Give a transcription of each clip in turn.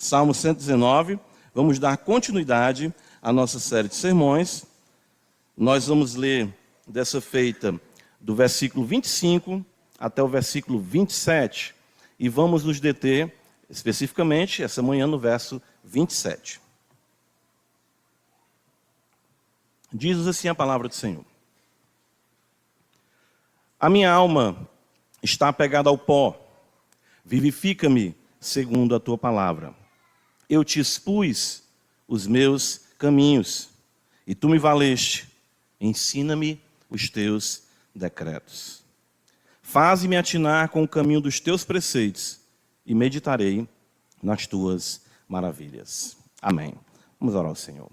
Salmo 119. Vamos dar continuidade à nossa série de sermões. Nós vamos ler dessa feita do versículo 25 até o versículo 27 e vamos nos deter especificamente essa manhã no verso 27. Diz assim a palavra do Senhor: A minha alma está apegada ao pó, vivifica-me segundo a tua palavra. Eu te expus os meus caminhos e tu me valeste. Ensina-me os teus decretos. Faze-me atinar com o caminho dos teus preceitos e meditarei nas tuas maravilhas. Amém. Vamos orar ao Senhor.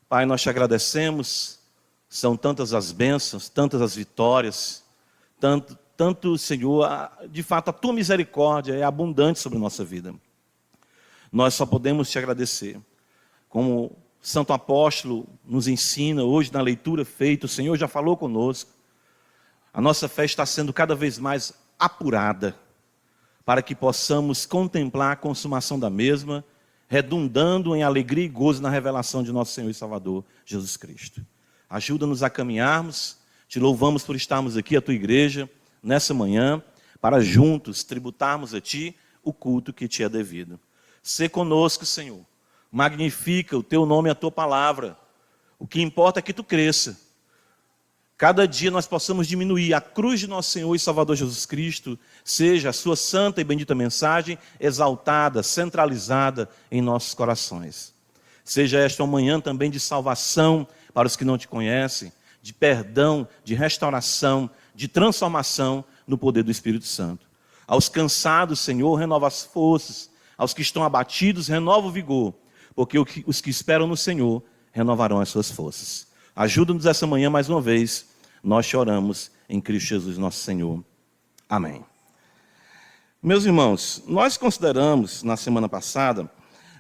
Pai, nós te agradecemos. São tantas as bênçãos, tantas as vitórias, tanto, Senhor, de fato a tua misericórdia é abundante sobre a nossa vida. Nós só podemos te agradecer. Como o Santo Apóstolo nos ensina hoje na leitura feita, o Senhor já falou conosco. A nossa fé está sendo cada vez mais apurada, para que possamos contemplar a consumação da mesma, redundando em alegria e gozo na revelação de nosso Senhor e Salvador, Jesus Cristo. Ajuda-nos a caminharmos, te louvamos por estarmos aqui, a tua igreja, nessa manhã, para juntos tributarmos a ti o culto que te é devido. Sê conosco, Senhor. Magnifica o teu nome e a tua palavra. O que importa é que tu cresça. Cada dia nós possamos diminuir. A cruz de nosso Senhor e Salvador Jesus Cristo seja a sua santa e bendita mensagem exaltada, centralizada em nossos corações. Seja esta uma manhã também de salvação para os que não te conhecem, de perdão, de restauração, de transformação no poder do Espírito Santo. Aos cansados, Senhor, renova as forças. Aos que estão abatidos, renova o vigor, porque os que esperam no Senhor renovarão as suas forças. Ajuda-nos essa manhã mais uma vez. Nós te oramos em Cristo Jesus, nosso Senhor. Amém. Meus irmãos, nós consideramos na semana passada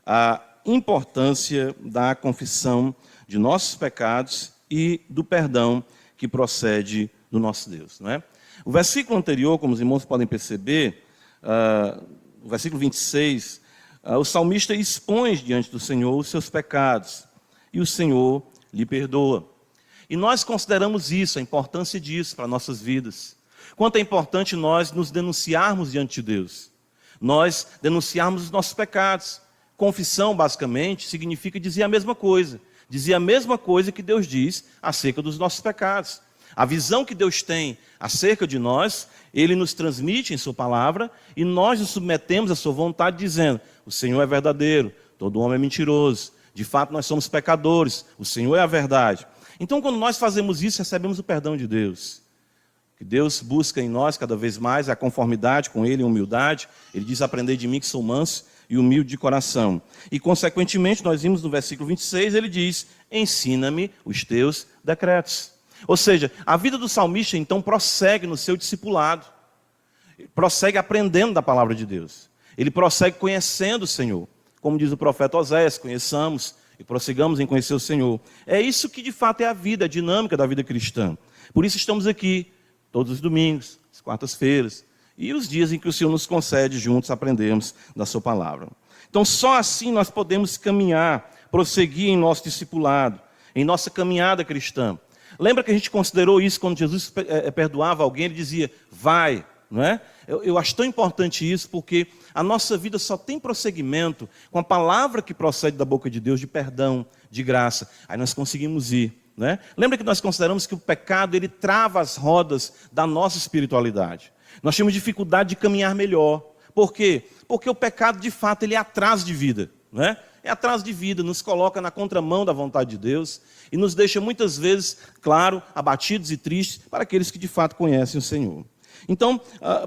a importância da confissão de nossos pecados e do perdão que procede do nosso Deus, não é? O versículo anterior, como os irmãos podem perceber, o versículo 26, o salmista expõe diante do Senhor os seus pecados e o Senhor lhe perdoa. E nós consideramos isso, a importância disso para nossas vidas. Quanto é importante nós nos denunciarmos diante de Deus. Nós denunciarmos os nossos pecados. Confissão, basicamente, significa dizer a mesma coisa. Dizer a mesma coisa que Deus diz acerca dos nossos pecados. A visão que Deus tem acerca de nós, Ele nos transmite em sua palavra e nós nos submetemos à sua vontade dizendo: o Senhor é verdadeiro, todo homem é mentiroso, de fato nós somos pecadores, o Senhor é a verdade. Então quando nós fazemos isso, recebemos o perdão de Deus. Que Deus busca em nós cada vez mais a conformidade com Ele, a humildade. Ele diz: aprendei de mim que sou manso e humilde de coração. E consequentemente, nós vimos no versículo 26, ele diz: ensina-me os teus decretos. Ou seja, a vida do salmista então prossegue no seu discipulado. Prossegue aprendendo da palavra de Deus. Ele prossegue conhecendo o Senhor. Como diz o profeta Oséias: conheçamos e prossigamos em conhecer o Senhor. É isso que de fato é a vida, a dinâmica da vida cristã. Por isso estamos aqui todos os domingos, as quartas-feiras e os dias em que o Senhor nos concede juntos aprendermos da sua palavra. Então só assim nós podemos caminhar, prosseguir em nosso discipulado, em nossa caminhada cristã. Lembra que a gente considerou isso quando Jesus perdoava alguém, ele dizia: vai, não é? Eu acho tão importante isso, porque a nossa vida só tem prosseguimento com a palavra que procede da boca de Deus, de perdão, de graça. Aí nós conseguimos ir, não é? Lembra que nós consideramos que o pecado, ele trava as rodas da nossa espiritualidade. Nós temos dificuldade de caminhar melhor. Por quê? Porque o pecado, de fato, ele é atraso de vida, não é? É atraso de vida, nos coloca na contramão da vontade de Deus e nos deixa muitas vezes, claro, abatidos e tristes para aqueles que de fato conhecem o Senhor. Então,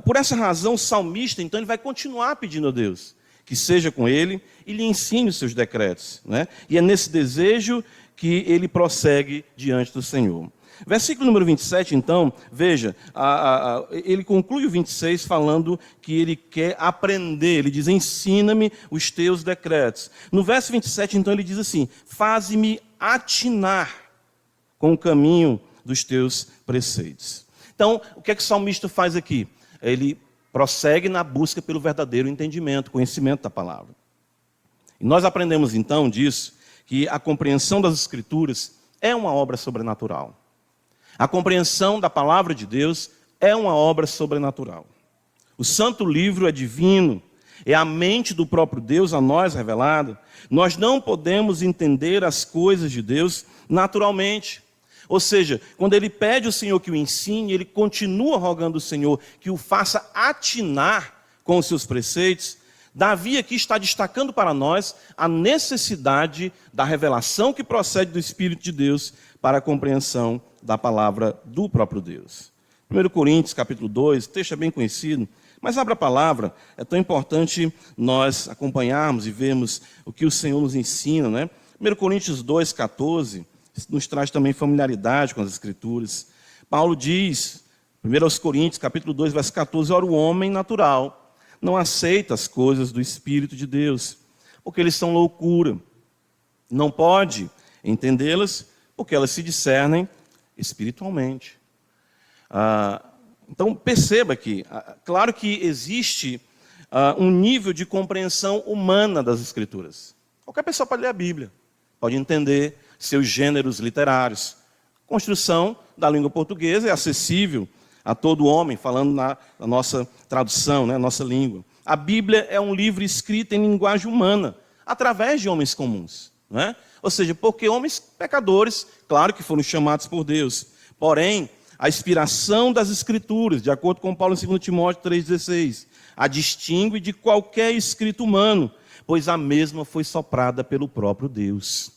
por essa razão, o salmista, então, ele vai continuar pedindo a Deus que seja com ele e lhe ensine os seus decretos, né? E é nesse desejo que ele prossegue diante do Senhor. Versículo número 27, então, veja, ele conclui o 26 falando que ele quer aprender. Ele diz: ensina-me os teus decretos. No verso 27, então, ele diz assim: faze-me atinar com o caminho dos teus preceitos. Então, o que é que o salmista faz aqui? Ele prossegue na busca pelo verdadeiro entendimento, conhecimento da palavra. E nós aprendemos então disso, que a compreensão das Escrituras é uma obra sobrenatural. A compreensão da palavra de Deus é uma obra sobrenatural. O Santo Livro é divino, é a mente do próprio Deus a nós revelada. Nós não podemos entender as coisas de Deus naturalmente. Ou seja, quando ele pede ao Senhor que o ensine, ele continua rogando ao Senhor que o faça atinar com os seus preceitos. Davi aqui está destacando para nós a necessidade da revelação que procede do Espírito de Deus para a compreensão da palavra do próprio Deus. 1 Coríntios, capítulo 2, o texto é bem conhecido, mas abra a palavra, é tão importante nós acompanharmos e vermos o que o Senhor nos ensina, né? 1 Coríntios 2, 14, nos traz também familiaridade com as Escrituras. Paulo diz, 1 Coríntios, capítulo 2, verso 14, ora, o homem natural não aceita as coisas do Espírito de Deus, porque eles são loucura. Não pode entendê-las, porque elas se discernem espiritualmente. Então, perceba aqui, claro que existe um nível de compreensão humana das Escrituras. Qualquer pessoa pode ler a Bíblia, pode entender seus gêneros literários. A construção da língua portuguesa é acessível a todo homem, falando na nossa tradução, né, nossa língua. A Bíblia é um livro escrito em linguagem humana, através de homens comuns. Não é? Ou seja, porque homens pecadores, claro que foram chamados por Deus. Porém, a inspiração das Escrituras, de acordo com Paulo em 2 Timóteo 3,16, a distingue de qualquer escrito humano, pois a mesma foi soprada pelo próprio Deus.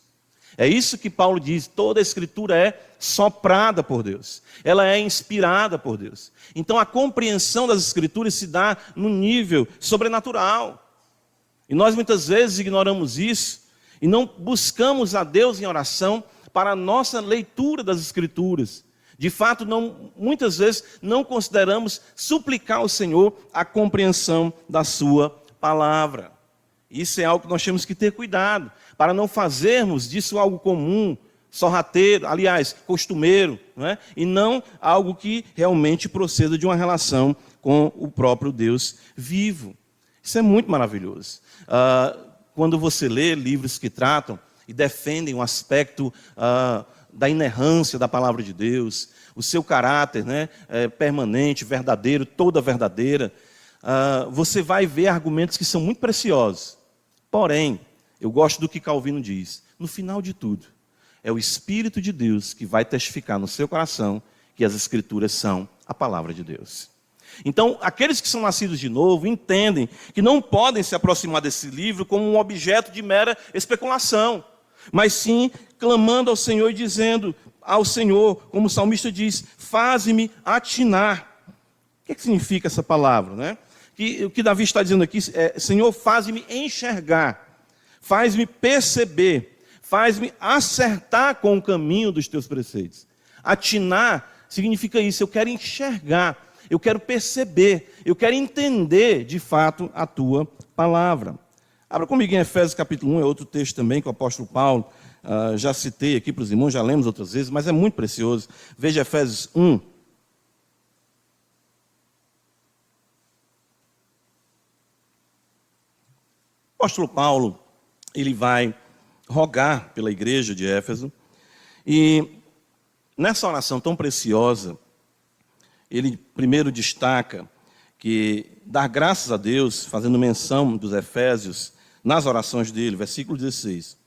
É isso que Paulo diz, toda a Escritura é soprada por Deus. Ela é inspirada por Deus. Então a compreensão das Escrituras se dá no nível sobrenatural. E nós muitas vezes ignoramos isso e não buscamos a Deus em oração para a nossa leitura das Escrituras. De fato, muitas vezes não consideramos suplicar ao Senhor a compreensão da sua palavra. Isso é algo que nós temos que ter cuidado, para não fazermos disso algo comum, sorrateiro, aliás, costumeiro, não é? E não algo que realmente proceda de uma relação com o próprio Deus vivo. Isso é muito maravilhoso. Quando você lê livros que tratam e defendem o aspecto da inerrância da palavra de Deus, o seu caráter, né, permanente, verdadeiro, toda verdadeira, você vai ver argumentos que são muito preciosos. Porém, eu gosto do que Calvino diz, no final de tudo, é o Espírito de Deus que vai testificar no seu coração que as Escrituras são a palavra de Deus. Então, aqueles que são nascidos de novo entendem que não podem se aproximar desse livro como um objeto de mera especulação, mas sim clamando ao Senhor e dizendo ao Senhor, como o salmista diz, faze-me atinar. O que significa essa palavra, né? O que Davi está dizendo aqui é, Senhor, faz-me enxergar, faz-me perceber, faz-me acertar com o caminho dos teus preceitos. Atinar significa isso, eu quero enxergar, eu quero perceber, eu quero entender de fato a tua palavra. Abra comigo em Efésios capítulo 1, é outro texto também que o apóstolo Paulo, já citei aqui para os irmãos, já lemos outras vezes, mas é muito precioso. Veja Efésios 1. O apóstolo Paulo, ele vai rogar pela igreja de Éfeso, e nessa oração tão preciosa, ele primeiro destaca que dar graças a Deus, fazendo menção dos Efésios, nas orações dele, versículo 16.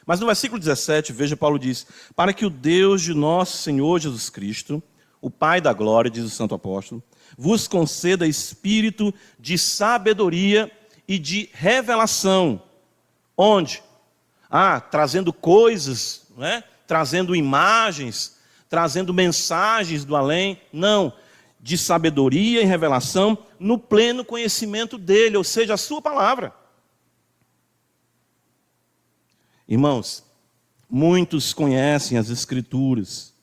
Mas no versículo 17, veja, Paulo diz, para que o Deus de nosso Senhor Jesus Cristo, o Pai da glória, diz o santo apóstolo, vos conceda espírito de sabedoria e de revelação. Onde? Trazendo coisas, né? Trazendo imagens, trazendo mensagens do além. Não, de sabedoria e revelação no pleno conhecimento dele, ou seja, a sua palavra. Irmãos, muitos conhecem as Escrituras,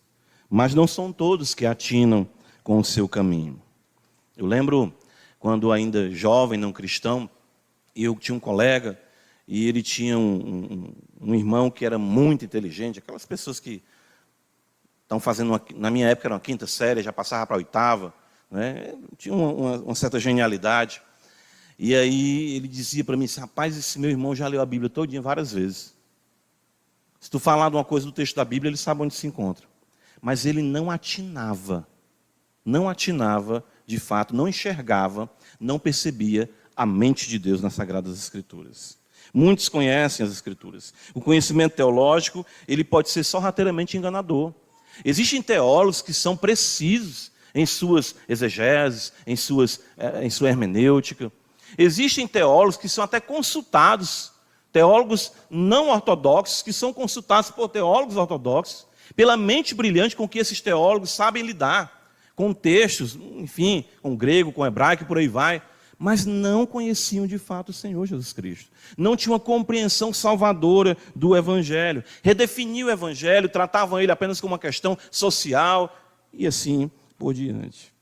mas não são todos que atinam com o seu caminho. Eu lembro, quando ainda jovem, não cristão, eu tinha um colega, e ele tinha um irmão que era muito inteligente, aquelas pessoas que estão fazendo, na minha época era uma quinta série, já passava para a oitava, né? Tinha uma certa genialidade. E aí ele dizia para mim assim, rapaz, esse meu irmão já leu a Bíblia todinha várias vezes. Se tu falar de uma coisa do texto da Bíblia, ele sabe onde se encontra. Mas ele não atinava de fato, não enxergava, não percebia a mente de Deus nas Sagradas Escrituras. Muitos conhecem as Escrituras. O conhecimento teológico, ele pode ser sorrateiramente enganador. Existem teólogos que são precisos em suas exegeses, em sua hermenêutica. Existem teólogos que são até consultados, teólogos não ortodoxos, que são consultados por teólogos ortodoxos, pela mente brilhante com que esses teólogos sabem lidar, com textos, enfim, com grego, com hebraico e por aí vai, mas não conheciam de fato o Senhor Jesus Cristo. Não tinham uma compreensão salvadora do Evangelho. Redefiniam o Evangelho, tratavam ele apenas como uma questão social e assim por diante.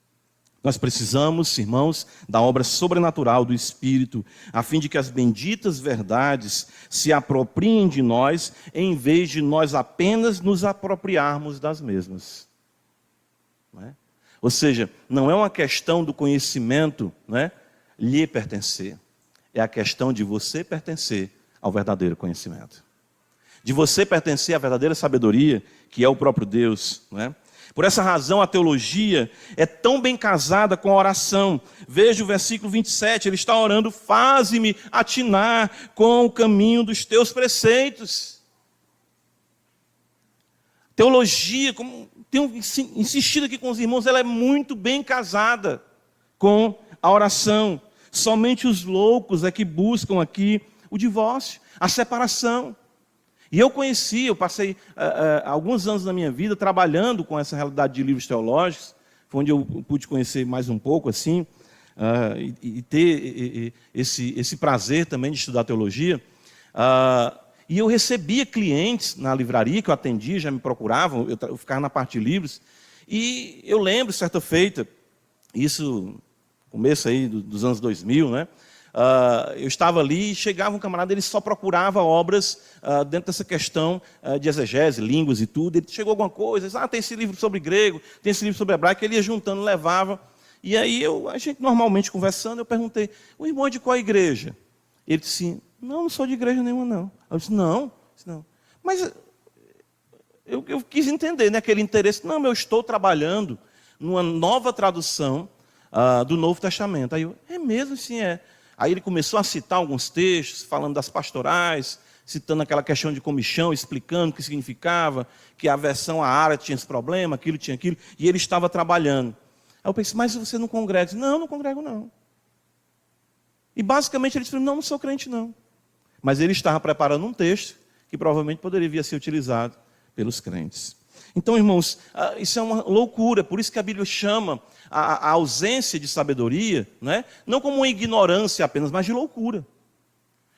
Nós precisamos, irmãos, da obra sobrenatural do Espírito, a fim de que as benditas verdades se apropriem de nós, em vez de nós apenas nos apropriarmos das mesmas. Não é? Ou seja, não é uma questão do conhecimento, não é, lhe pertencer. É a questão de você pertencer ao verdadeiro conhecimento. De você pertencer à verdadeira sabedoria, que é o próprio Deus. Não é? Por essa razão, a teologia é tão bem casada com a oração. Veja o versículo 27, ele está orando, faze-me atinar com o caminho dos teus preceitos. Teologia, como tenho insistido aqui com os irmãos, ela é muito bem casada com a oração. Somente os loucos é que buscam aqui o divórcio, a separação. E eu passei alguns anos da minha vida trabalhando com essa realidade de livros teológicos, foi onde eu pude conhecer mais um pouco assim, e ter esse prazer também de estudar teologia. E eu recebia clientes na livraria que eu atendia, já me procuravam, eu ficava na parte de livros, e eu lembro, certa feita, isso, começo aí dos anos 2000, né? Eu estava ali e chegava um camarada, ele só procurava obras dentro dessa questão de exegese, línguas e tudo. Ele chegou alguma coisa, disse, tem esse livro sobre grego, tem esse livro sobre hebraico, ele ia juntando, levava. E aí a gente normalmente conversando, eu perguntei, o irmão é de qual igreja? Ele disse, não sou de igreja nenhuma não. Eu disse, não. Mas eu quis entender, né, aquele interesse. Não, eu estou trabalhando numa nova tradução do Novo Testamento. Aí eu, é mesmo, sim, é. Aí ele começou a citar alguns textos, falando das pastorais, citando aquela questão de comichão, explicando o que significava, que a versão Aara tinha esse problema, aquilo tinha aquilo, e ele estava trabalhando. Aí eu pensei, mas você não congrega? Eu disse, não congrego não. E basicamente ele disse, não sou crente não. Mas ele estava preparando um texto que provavelmente poderia vir a ser utilizado pelos crentes. Então, irmãos, isso é uma loucura, por isso que a Bíblia chama a ausência de sabedoria, né, não como uma ignorância apenas, mas de loucura.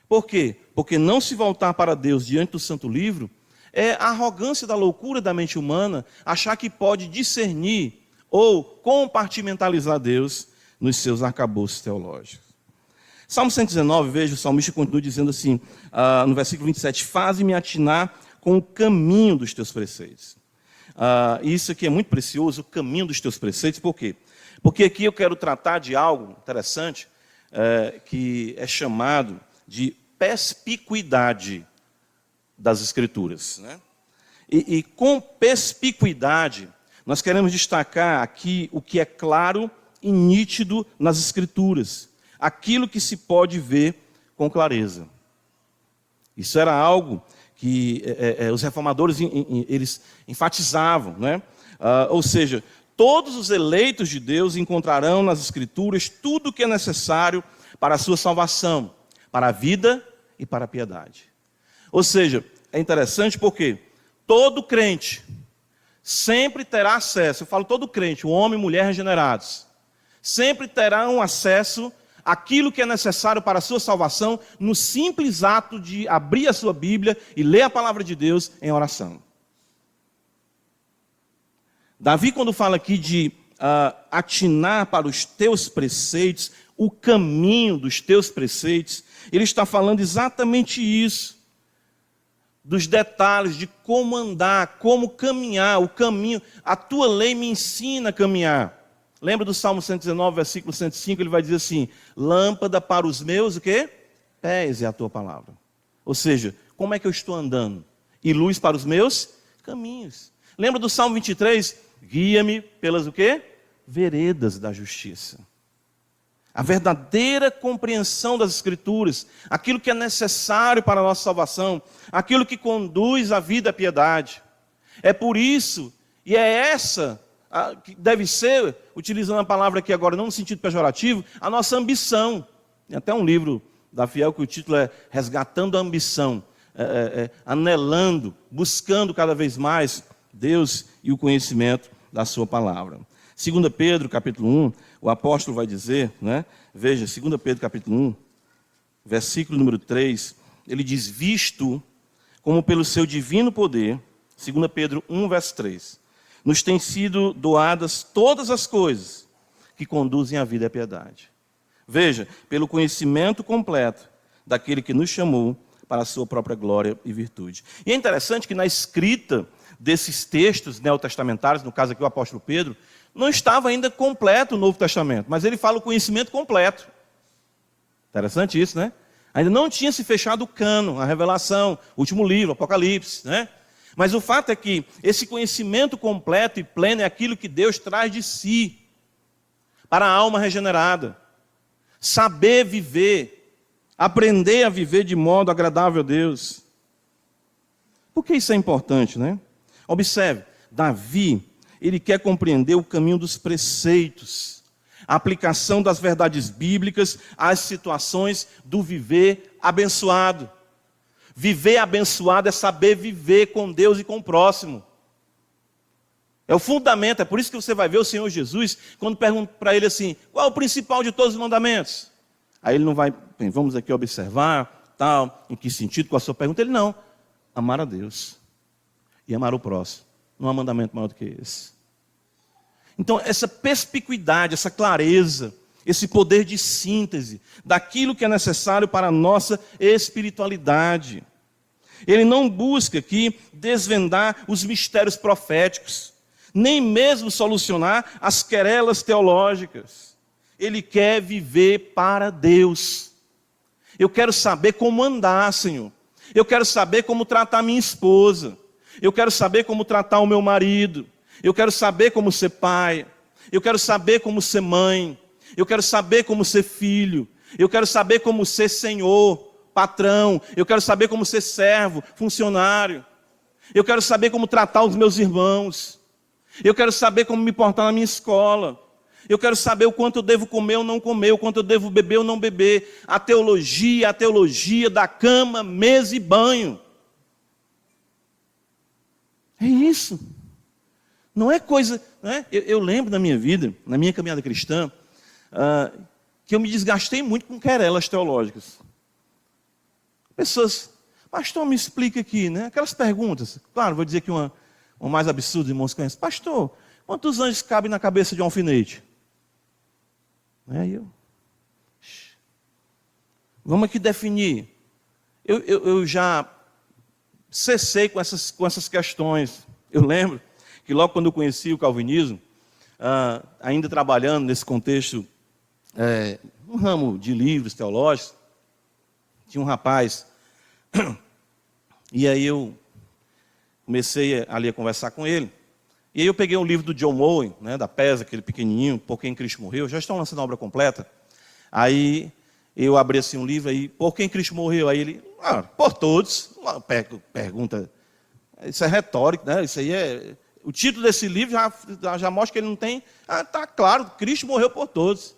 Por quê? Porque não se voltar para Deus diante do Santo Livro é a arrogância da loucura da mente humana, achar que pode discernir ou compartimentalizar Deus nos seus arcabouços teológicos. Salmo 119, veja, o salmista continua dizendo assim, no versículo 27, faze-me atinar com o caminho dos teus preceitos. Isso aqui é muito precioso, o caminho dos teus preceitos, por quê? Porque aqui eu quero tratar de algo interessante, que é chamado de perspicuidade das Escrituras. Né? E com perspicuidade, nós queremos destacar aqui o que é claro e nítido nas Escrituras, aquilo que se pode ver com clareza. Isso era algo que os reformadores eles enfatizavam, né? Ou seja, todos os eleitos de Deus encontrarão nas Escrituras tudo o que é necessário para a sua salvação, para a vida e para a piedade. Ou seja, é interessante porque todo crente sempre terá acesso, eu falo todo crente, o homem e mulher regenerados, sempre terão acesso àquilo que é necessário para a sua salvação no simples ato de abrir a sua Bíblia e ler a palavra de Deus em oração. Davi, quando fala aqui de atinar para os teus preceitos, o caminho dos teus preceitos, ele está falando exatamente isso, dos detalhes de como andar, como caminhar, o caminho, a tua lei me ensina a caminhar. Lembra do Salmo 119, versículo 105, ele vai dizer assim: lâmpada para os meus, o quê? Pés é a tua palavra. Ou seja, como é que eu estou andando? E luz para os meus caminhos. Lembra do Salmo 23? Guia-me pelas o quê? Veredas da justiça. A verdadeira compreensão das Escrituras, aquilo que é necessário para a nossa salvação, aquilo que conduz à vida e à piedade. É por isso, e é essa, que deve ser, utilizando a palavra aqui agora, não no sentido pejorativo, a nossa ambição. Tem até um livro da Fiel que o título é Resgatando a Ambição, anelando, buscando cada vez mais Deus e o conhecimento da sua palavra. 2 Pedro, capítulo 1, o apóstolo vai dizer, né? Veja, 2 Pedro, capítulo 1, versículo número 3, ele diz: visto como pelo seu divino poder, 2 Pedro 1, verso 3, nos têm sido doadas todas as coisas que conduzem à vida e à piedade. Veja, pelo conhecimento completo daquele que nos chamou para a sua própria glória e virtude. E é interessante que na escrita desses textos neotestamentários, no caso aqui o apóstolo Pedro, não estava ainda completo o Novo Testamento, mas ele fala o conhecimento completo. Interessante isso, né? Ainda não tinha se fechado o cânon, a revelação, o último livro, o Apocalipse, né? Mas o fato é que esse conhecimento completo e pleno é aquilo que Deus traz de si para a alma regenerada. Saber viver, aprender a viver de modo agradável a Deus. Por que isso é importante, né? Observe, Davi, ele quer compreender o caminho dos preceitos, a aplicação das verdades bíblicas às situações do viver abençoado. Viver abençoado é saber viver com Deus e com o próximo. É o fundamento, é por isso que você vai ver o Senhor Jesus, quando pergunta para ele assim, qual é o principal de todos os mandamentos? Aí ele não vai, bem, vamos aqui observar, tal, em que sentido, com a sua pergunta? Ele não, amar a Deus e amar o próximo. Não há mandamento maior do que esse. Então, essa perspicuidade, essa clareza, esse poder de síntese daquilo que é necessário para a nossa espiritualidade. Ele não busca aqui desvendar os mistérios proféticos, nem mesmo solucionar as querelas teológicas. Ele quer viver para Deus. Eu quero saber como andar, Senhor. Eu quero saber como tratar minha esposa. Eu quero saber como tratar o meu marido. Eu quero saber como ser pai. Eu quero saber como ser mãe. Eu quero saber como ser filho. Eu quero saber como ser senhor, patrão. Eu quero saber como ser servo, funcionário. Eu quero saber como tratar os meus irmãos. Eu quero saber como me portar na minha escola. Eu quero saber o quanto eu devo comer ou não comer, o quanto eu devo beber ou não beber. A teologia da cama, mesa e banho. É isso. Não é coisa... Não é? Eu lembro da minha vida, na minha caminhada cristã, que eu me desgastei muito com querelas teológicas. Pessoas, pastor, me explica aqui, né? Aquelas perguntas. Claro, vou dizer que uma mais absurda, irmãos conhecem. Pastor, quantos anjos cabem na cabeça de um alfinete? Vamos aqui definir. Eu já cessei com essas questões. Eu lembro que logo quando eu conheci o calvinismo, ainda trabalhando nesse contexto, um ramo de livros teológicos, tinha um rapaz, e aí eu comecei ali a conversar com ele, e aí eu peguei um livro do John Owen, né, da PES, aquele pequenininho, Por Quem Cristo Morreu, já estão lançando a obra completa, aí eu abri assim um livro, aí, por quem Cristo morreu? Aí ele, por todos, uma pergunta, isso é retórico, né? Isso aí é... O título desse livro já mostra que ele não tem... Está claro, Cristo morreu por todos.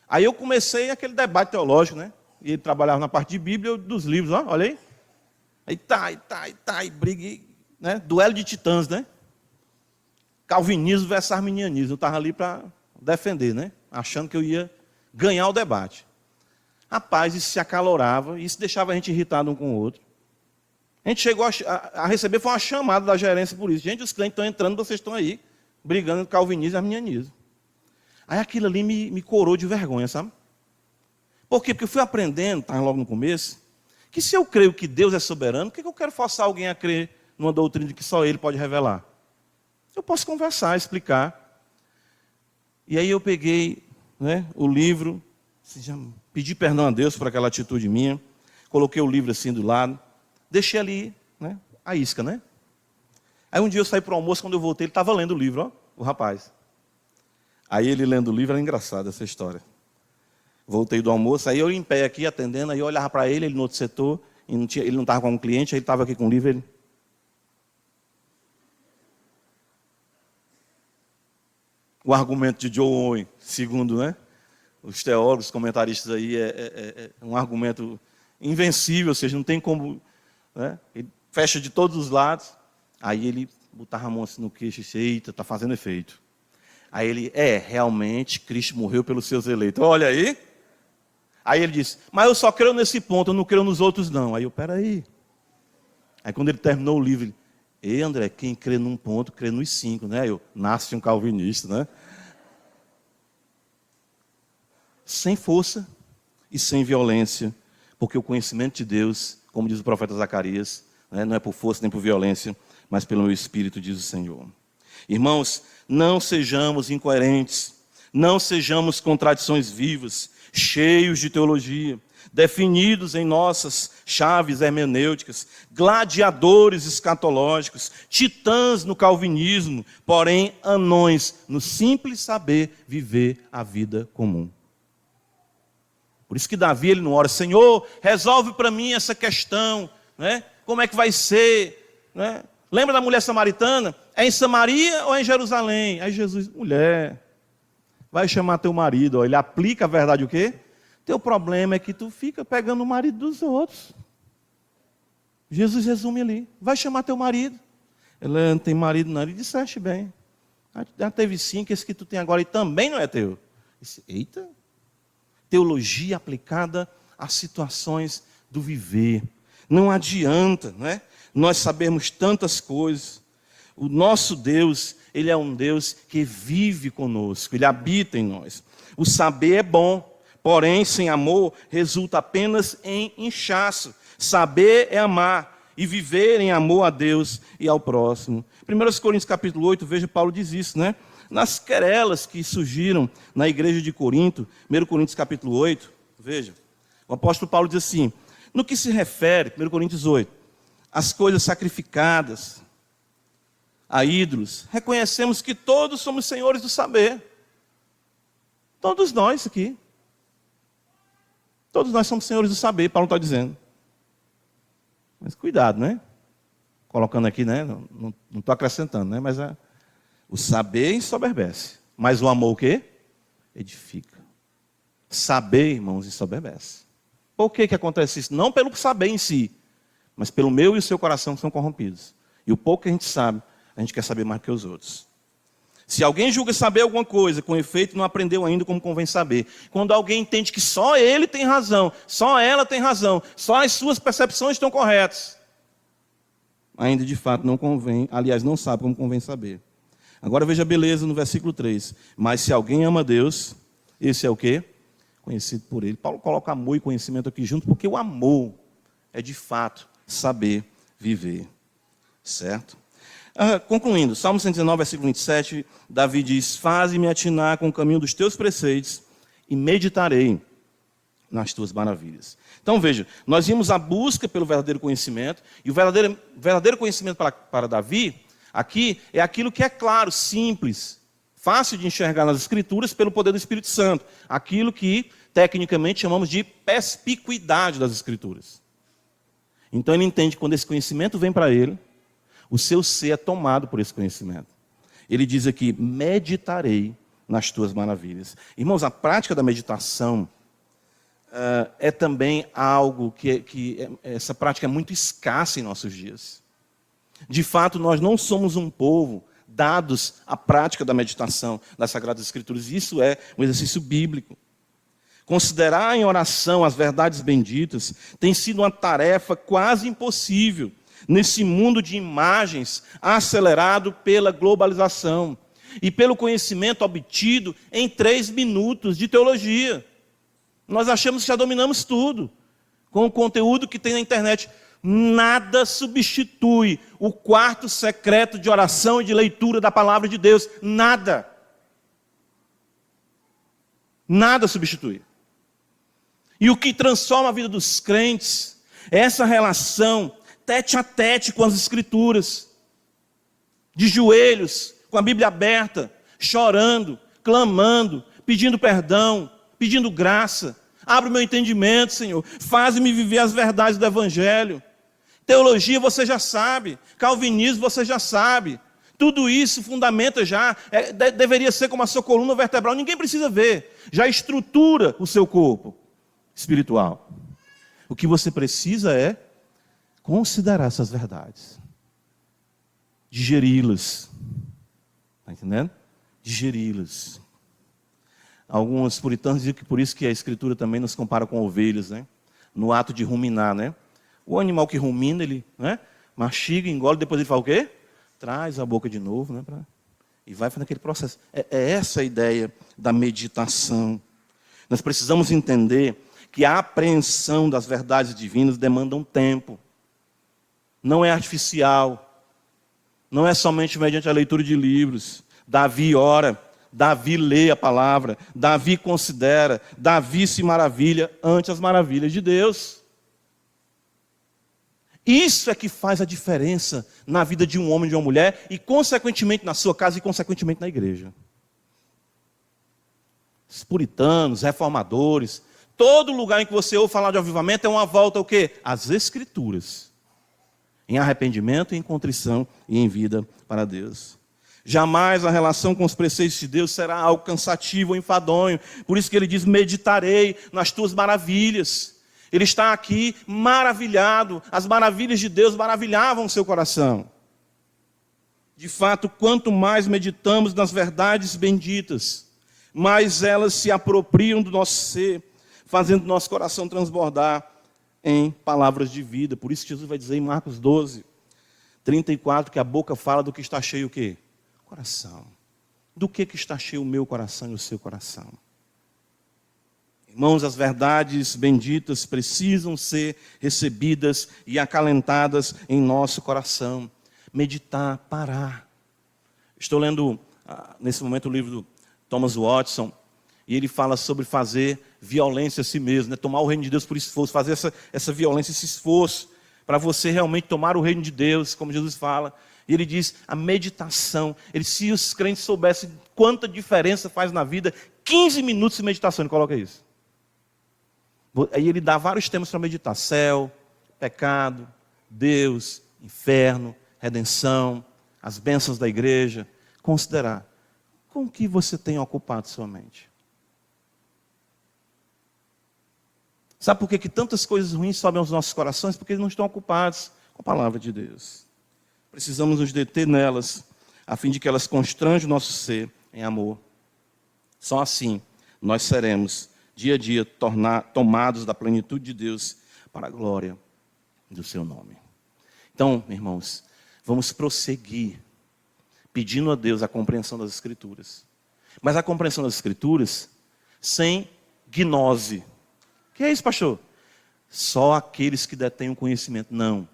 Aí eu comecei aquele debate teológico, né? E ele trabalhava na parte de Bíblia dos livros, ó, olha aí. Aí briga, né? Duelo de titãs, né? Calvinismo versus arminianismo. Eu estava ali para defender, né? Achando que eu ia ganhar o debate. Rapaz, isso se acalorava, isso deixava a gente irritado um com o outro. A gente chegou a receber, foi uma chamada da gerência por isso. Gente, os clientes estão entrando, vocês estão aí, brigando com calvinismo e arminianismo. Aí aquilo ali me corou de vergonha, sabe? Por quê? Porque eu fui aprendendo, estava logo no começo, que se eu creio que Deus é soberano, por que eu quero forçar alguém a crer numa doutrina que só Ele pode revelar? Eu posso conversar, explicar. E aí eu peguei, né, o livro, assim, já pedi perdão a Deus por aquela atitude minha, coloquei o livro assim do lado, deixei ali, né, a isca, né? Aí um dia eu saí para o almoço, quando eu voltei, ele estava lendo o livro, ó, o rapaz. Aí ele lendo o livro, era engraçado essa história. Voltei do almoço, aí eu em pé aqui, atendendo, aí eu olhava para ele no outro setor, e ele não estava com um cliente, aí ele estava aqui com o livro, ele... O argumento de John Owen, segundo, né, os teólogos, os comentaristas aí, é um argumento invencível, ou seja, não tem como, né, ele fecha de todos os lados. Aí ele botava a mão assim no queixo e disse, eita, está fazendo efeito. Aí ele, realmente, Cristo morreu pelos seus eleitos. Olha aí. Aí ele disse, mas eu só creio nesse ponto, eu não creio nos outros não. Aí eu, peraí. Aí quando ele terminou o livro, ele, André, quem crê num ponto, crê nos 5, né? Eu, nasce um calvinista, né? Sem força e sem violência, porque o conhecimento de Deus, como diz o profeta Zacarias, né, não é por força nem por violência, mas pelo meu Espírito, diz o Senhor. Irmãos, não sejamos incoerentes, não sejamos contradições vivas, cheios de teologia, definidos em nossas chaves hermenêuticas, gladiadores escatológicos, titãs no calvinismo, porém anões no simples saber viver a vida comum. Por isso que Davi, ele não ora, Senhor, resolve para mim essa questão, né? Como é que vai ser, né? Lembra da mulher samaritana? É em Samaria ou é em Jerusalém? Aí Jesus, mulher, vai chamar teu marido. Ó. Ele aplica a verdade o quê? Teu problema é que tu fica pegando o marido dos outros. Jesus resume ali, vai chamar teu marido. Ela não tem marido não, ele disseste bem. Já teve 5, esse que tu tem agora e também não é teu. Disse, eita, teologia aplicada às situações do viver. Não adianta, né? Nós sabemos tantas coisas. O nosso Deus, Ele é um Deus que vive conosco, Ele habita em nós. O saber é bom, porém, sem amor, resulta apenas em inchaço. Saber é amar e viver em amor a Deus e ao próximo. 1 Coríntios capítulo 8, veja, Paulo diz isso, né? Nas querelas que surgiram na igreja de Corinto, 1 Coríntios capítulo 8, veja, o apóstolo Paulo diz assim, no que se refere, 1 Coríntios 8, as coisas sacrificadas a ídolos, reconhecemos que todos somos senhores do saber. Todos nós aqui. Todos nós somos senhores do saber, Paulo está dizendo. Mas cuidado, né? Colocando aqui, né? Não estou acrescentando, né? Mas o saber ensoberbece. Mas o amor o quê? Edifica. Saber, irmãos, ensoberbece. Por que acontece isso? Não pelo saber em si, mas pelo meu e o seu coração que são corrompidos. E o pouco que a gente sabe, a gente quer saber mais do que os outros. Se alguém julga saber alguma coisa, com efeito não aprendeu ainda como convém saber. Quando alguém entende que só ele tem razão, só ela tem razão, só as suas percepções estão corretas, ainda de fato não convém, aliás, não sabe como convém saber. Agora veja a beleza no versículo 3. Mas se alguém ama Deus, esse é o quê? Conhecido por ele. Paulo coloca amor e conhecimento aqui junto, porque o amor é de fato saber viver. Certo? Concluindo, Salmo 119, versículo 27, Davi diz, faze-me atinar com o caminho dos teus preceitos e meditarei nas tuas maravilhas. Então veja, nós vimos a busca pelo verdadeiro conhecimento, e o verdadeiro conhecimento para Davi, aqui, é aquilo que é claro, simples, fácil de enxergar nas Escrituras pelo poder do Espírito Santo, aquilo que tecnicamente chamamos de perspicuidade das Escrituras. Então ele entende que quando esse conhecimento vem para ele, o seu ser é tomado por esse conhecimento. Ele diz aqui, meditarei nas tuas maravilhas. Irmãos, a prática da meditação é também algo essa prática é muito escassa em nossos dias. De fato, nós não somos um povo dados à prática da meditação das Sagradas Escrituras. Isso é um exercício bíblico. Considerar em oração as verdades benditas tem sido uma tarefa quase impossível nesse mundo de imagens acelerado pela globalização e pelo conhecimento obtido em 3 minutos de teologia. Nós achamos que já dominamos tudo com o conteúdo que tem na internet. Nada substitui o quarto secreto de oração e de leitura da palavra de Deus. Nada. Nada substitui. E o que transforma a vida dos crentes é essa relação tete a tete com as Escrituras. De joelhos, com a Bíblia aberta, chorando, clamando, pedindo perdão, pedindo graça. Abre o meu entendimento, Senhor. Faz-me viver as verdades do Evangelho. Teologia você já sabe. Calvinismo você já sabe. Tudo isso fundamenta já. Deveria ser como a sua coluna vertebral. Ninguém precisa ver. Já estrutura o seu corpo espiritual. O que você precisa é considerar essas verdades. Digeri-las. Está entendendo? Digeri-las. Alguns puritanos dizem que por isso que a Escritura também nos compara com ovelhas, né? No ato de ruminar, né? O animal que rumina, ele, né, mastiga, engole, depois ele faz o quê? Traz a boca de novo, né? E vai fazendo aquele processo. É essa a ideia da meditação. Nós precisamos entender que a apreensão das verdades divinas demanda um tempo. Não é artificial. Não é somente mediante a leitura de livros. Davi ora. Davi lê a palavra, Davi considera, Davi se maravilha ante as maravilhas de Deus. Isso é que faz a diferença na vida de um homem e de uma mulher e consequentemente na sua casa e consequentemente na igreja. Os puritanos, reformadores, todo lugar em que você ouve falar de avivamento é uma volta ao quê? Às Escrituras. Em arrependimento, em contrição e em vida para Deus. Jamais a relação com os preceitos de Deus será algo cansativo ou enfadonho. Por isso que ele diz, meditarei nas tuas maravilhas. Ele está aqui maravilhado. As maravilhas de Deus maravilhavam o seu coração. De fato, quanto mais meditamos nas verdades benditas, mais elas se apropriam do nosso ser, fazendo nosso coração transbordar em palavras de vida. Por isso que Jesus vai dizer em Marcos 12, 34, que a boca fala do que está cheio o quê? Coração. Do que está cheio o meu coração e o seu coração? Irmãos, as verdades benditas precisam ser recebidas e acalentadas em nosso coração. Meditar, parar. Estou lendo, nesse momento, o livro do Thomas Watson, e ele fala sobre fazer violência a si mesmo, né? Tomar o reino de Deus por esforço, fazer essa violência, esse esforço, para você realmente tomar o reino de Deus, como Jesus fala. E ele diz, a meditação, se os crentes soubessem quanta diferença faz na vida, 15 minutos de meditação, ele coloca isso. Aí ele dá vários temas para meditar, céu, pecado, Deus, inferno, redenção, as bênçãos da igreja. Considerar, com o que você tem ocupado sua mente? Sabe por que tantas coisas ruins sobem aos nossos corações? Porque eles não estão ocupados com a palavra de Deus. Precisamos nos deter nelas, a fim de que elas constranjam o nosso ser em amor. Só assim nós seremos, dia a dia, tomados da plenitude de Deus para a glória do seu nome. Então, irmãos, vamos prosseguir, pedindo a Deus a compreensão das Escrituras. Mas a compreensão das Escrituras sem gnose. O que é isso, pastor? Só aqueles que detêm o conhecimento. Não.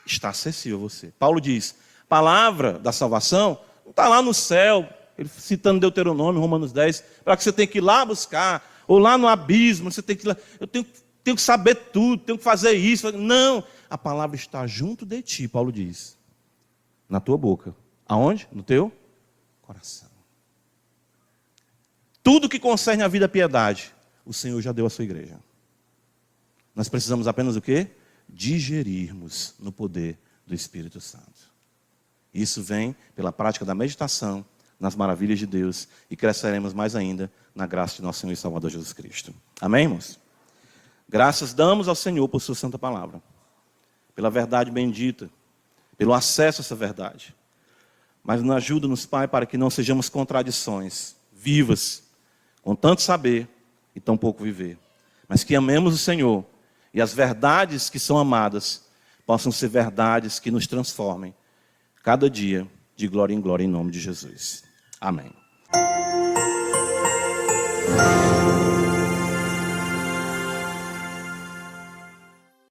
Está acessível a você. Paulo diz, palavra da salvação não está lá no céu, ele citando Deuteronômio, Romanos 10, para que você tenha que ir lá buscar, ou lá no abismo, você tem que ir lá, eu tenho que saber tudo, tenho que fazer isso. Não, a palavra está junto de ti, Paulo diz, na tua boca. Aonde? No teu coração. Tudo que concerne a vida e a piedade, o Senhor já deu à sua igreja. Nós precisamos apenas o quê? Digerirmos no poder do Espírito Santo. Isso vem pela prática da meditação nas maravilhas de Deus e cresceremos mais ainda na graça de nosso Senhor e Salvador Jesus Cristo. Amém, irmãos? Graças damos ao Senhor por sua santa palavra, pela verdade bendita, pelo acesso a essa verdade. Mas nos ajuda-nos, Pai, para que não sejamos contradições vivas, com tanto saber e tão pouco viver. Mas que amemos o Senhor e as verdades que são amadas possam ser verdades que nos transformem cada dia de glória em glória em nome de Jesus. Amém.